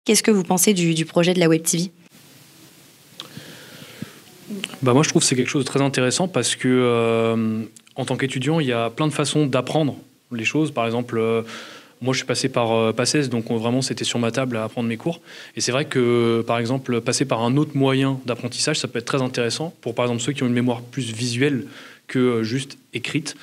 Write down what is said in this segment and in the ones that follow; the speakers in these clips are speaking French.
Qu'est-ce que vous pensez du projet de la Web TV ? Moi, je trouve que c'est quelque chose de très intéressant parce que, en tant qu'étudiant, il y a plein de façons d'apprendre les choses. Par exemple, moi, je suis passé par PACES, donc vraiment, c'était sur ma table à apprendre mes cours. Et c'est vrai que, par exemple, passer par un autre moyen d'apprentissage, ça peut être très intéressant pour, par exemple, ceux qui ont une mémoire plus visuelle que juste écrite.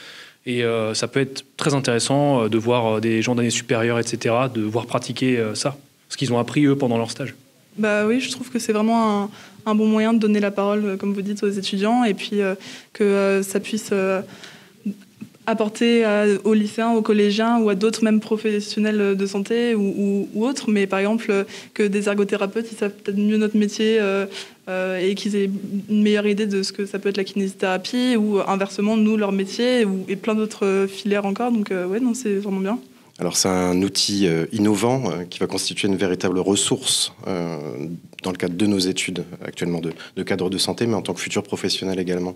Et ça peut être très intéressant de voir des gens d'années supérieures, etc., de voir pratiquer ça, ce qu'ils ont appris, eux, pendant leur stage. Oui, je trouve que c'est vraiment un bon moyen de donner la parole, comme vous dites, aux étudiants, et puis que ça puisse apporter aux lycéens, aux collégiens ou à d'autres même professionnels de santé ou autres. Mais par exemple, que des ergothérapeutes, ils savent peut-être mieux notre métier et qu'ils aient une meilleure idée de ce que ça peut être la kinésithérapie, ou inversement, nous, leur métier, et plein d'autres filières encore. Donc non, c'est vraiment bien. Alors c'est un outil innovant qui va constituer une véritable ressource dans le cadre de nos études actuellement de cadre de santé, mais en tant que futur professionnel également.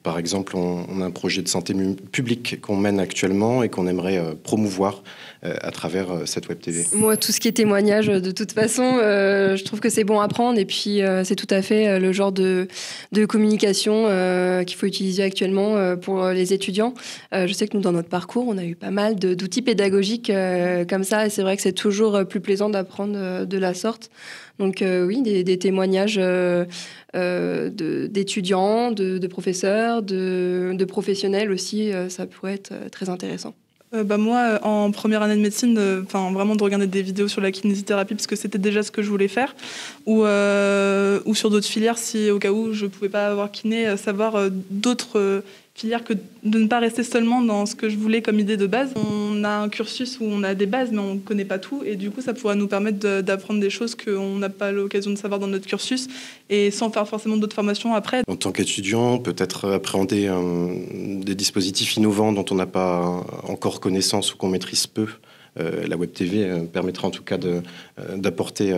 Par exemple, on a un projet de santé publique qu'on mène actuellement et qu'on aimerait promouvoir à travers cette Web TV. Moi, tout ce qui est témoignage, de toute façon, je trouve que c'est bon à prendre, et puis c'est tout à fait le genre de communication qu'il faut utiliser actuellement pour les étudiants. Je sais que nous, dans notre parcours, on a eu pas mal d'outils pédagogiques comme ça, et c'est vrai que c'est toujours plus plaisant d'apprendre de la sorte. Donc oui, des témoignages d'étudiants, de professeurs, de professionnels aussi, ça pourrait être très intéressant. Moi, en première année de médecine, vraiment de regarder des vidéos sur la kinésithérapie, parce que c'était déjà ce que je voulais faire, ou sur d'autres filières, si au cas où je ne pouvais pas avoir kiné, savoir d'autres filières, que de ne pas rester seulement dans ce que je voulais comme idée de base. On a un cursus où on a des bases, mais on ne connaît pas tout, et du coup, ça pourrait nous permettre d'apprendre des choses qu'on n'a pas l'occasion de savoir dans notre cursus, et sans faire forcément d'autres formations après. En tant qu'étudiant, peut-être appréhender des dispositifs innovants dont on n'a pas encore connaissance ou qu'on maîtrise peu. La Web TV permettra en tout cas d'apporter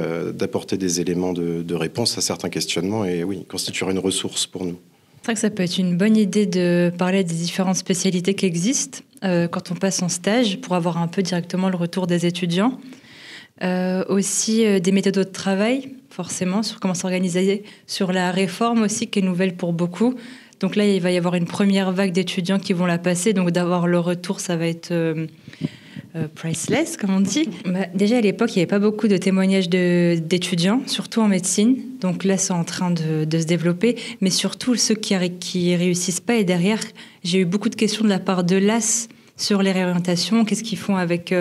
des éléments de réponse à certains questionnements, et oui, constituera une ressource pour nous. C'est vrai que ça peut être une bonne idée de parler des différentes spécialités qui existent quand on passe en stage, pour avoir un peu directement le retour des étudiants. Aussi des méthodes de travail, forcément, sur comment s'organiser, sur la réforme aussi, qui est nouvelle pour beaucoup. Donc là, il va y avoir une première vague d'étudiants qui vont la passer, donc d'avoir le retour, ça va être priceless, comme on dit. Déjà, à l'époque, il n'y avait pas beaucoup de témoignages d'étudiants, surtout en médecine. Donc là, c'est en train de se développer. Mais surtout, ceux qui réussissent pas. Et derrière, j'ai eu beaucoup de questions de la part de l'AS sur les réorientations. Qu'est-ce qu'ils font avec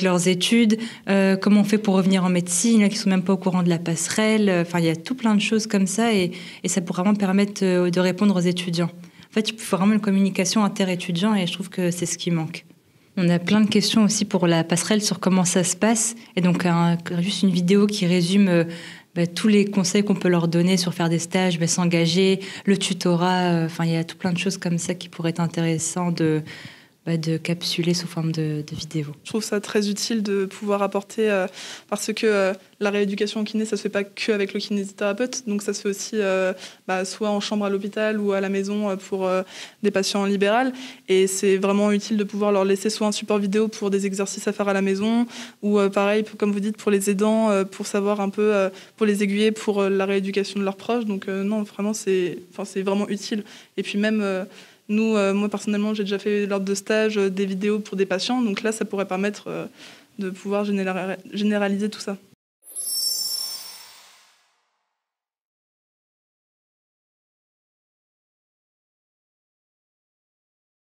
leurs études, comment on fait pour revenir en médecine, qui ne sont même pas au courant de la passerelle. Il y a tout plein de choses comme ça. Et ça pourrait vraiment permettre de répondre aux étudiants. En fait, il faut vraiment une communication inter-étudiants, et je trouve que c'est ce qui manque. On a plein de questions aussi pour la passerelle sur comment ça se passe. Et donc, juste une vidéo qui résume tous les conseils qu'on peut leur donner sur faire des stages, s'engager, le tutorat. Il y a tout plein de choses comme ça qui pourraient être intéressantes de capsuler sous forme de vidéo. Je trouve ça très utile de pouvoir apporter, parce que la rééducation en kiné, ça se fait pas que avec le kinésithérapeute, donc ça se fait aussi soit en chambre à l'hôpital ou à la maison pour des patients en libéral, et c'est vraiment utile de pouvoir leur laisser soit un support vidéo pour des exercices à faire à la maison, ou pareil, comme vous dites, pour les aidants, pour savoir un peu, pour les aiguiller pour la rééducation de leurs proches. Donc non, vraiment, c'est vraiment utile. Et puis même... Nous, moi personnellement, j'ai déjà fait lors de stage des vidéos pour des patients, donc là, ça pourrait permettre de pouvoir généraliser tout ça.